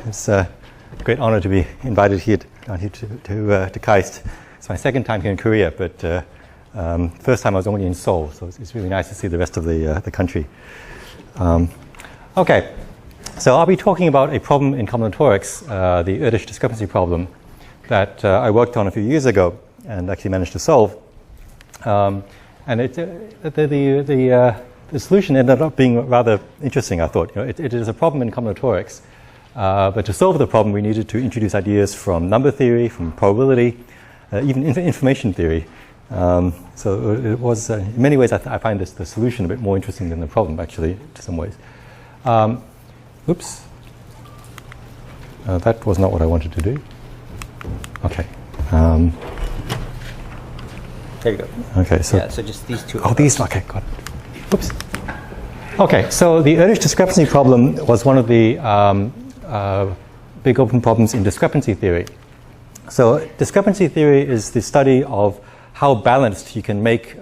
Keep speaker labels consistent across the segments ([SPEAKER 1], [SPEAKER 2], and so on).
[SPEAKER 1] It's a great honor to be invited here down here to KAIST. It's my second time here in Korea, but first time I was only in Seoul, so it's really nice to see the rest of the country. Okay, so I'll be talking about a problem in combinatorics, the Erdős discrepancy problem that I worked on a few years ago and actually managed to solve. And the solution ended up being rather interesting, I thought. It is a problem in combinatorics, but to solve the problem we needed to introduce ideas from number theory, from probability, even information theory. So it was, in many ways, I find the solution a bit more interesting than the problem, actually, to some ways. Oops. That was not what I wanted to do. Okay.
[SPEAKER 2] There you go.
[SPEAKER 1] Okay, so...
[SPEAKER 2] Yeah, so just these two.
[SPEAKER 1] Oh, these, okay, got it. Oops. Okay, so the Erdős discrepancy problem was one of the big open problems in discrepancy theory. So discrepancy theory is the study of how balanced you can make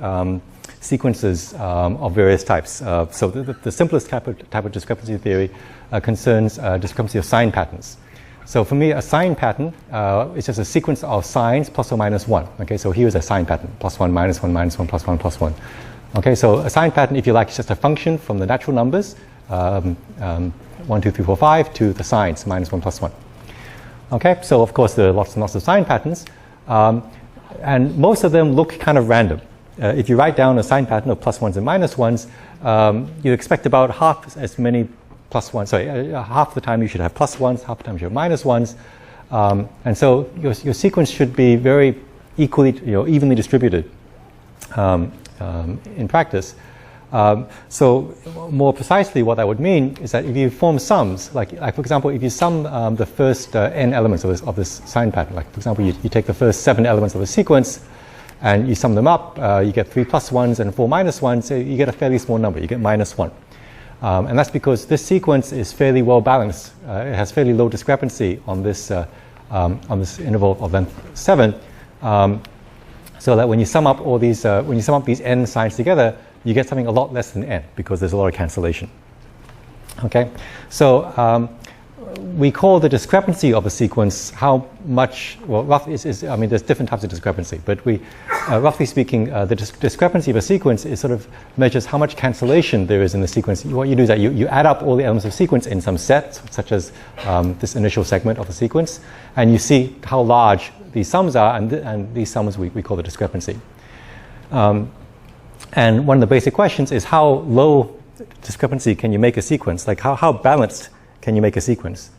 [SPEAKER 1] sequences of various types. So the simplest type of discrepancy theory concerns discrepancy of sign patterns. So for me, a sign pattern is just a sequence of signs plus or minus 1. Okay, so here's a sign pattern, plus 1, minus 1, minus 1, plus 1, plus 1. Okay, so a sign pattern, if you like, is just a function from the natural numbers, 1, 2, 3, 4, 5, to the signs, minus 1, plus 1. Okay, so of course there are lots and lots of sign patterns, and most of them look kind of random. If you write down a sign pattern of plus 1s and minus 1s, you expect about half as many plus 1s, sorry, half the time you should have plus 1s, half the time you should have minus 1s, and so your sequence should be very equally, evenly distributed in practice. So more precisely what that would mean is that if you form sums, like for example, if you sum the first n elements of this sign pattern, like for example you take the first 7 elements of a sequence and you sum them up, you get 3 plus 1s and 4 minus 1s, so you get a fairly small number, you get minus 1. And that's because this sequence is fairly well balanced. It has fairly low discrepancy on this interval of length 7, so that when you sum up all these, when you sum up these n signs together, you get something a lot less than n because there's a lot of cancellation. Okay, so we call the discrepancy of a sequence how much. Well, roughly I mean, there's different types of discrepancy, but we, roughly speaking, the discrepancy of a sequence is sort of measures how much cancellation there is in the sequence. What you do is that you add up all the elements of the sequence in some set, such as this initial segment of the sequence, and you see how large these sums are, and these sums we call the discrepancy. And one of the basic questions is how low discrepancy can you make a sequence? Like how balanced can you make a sequence?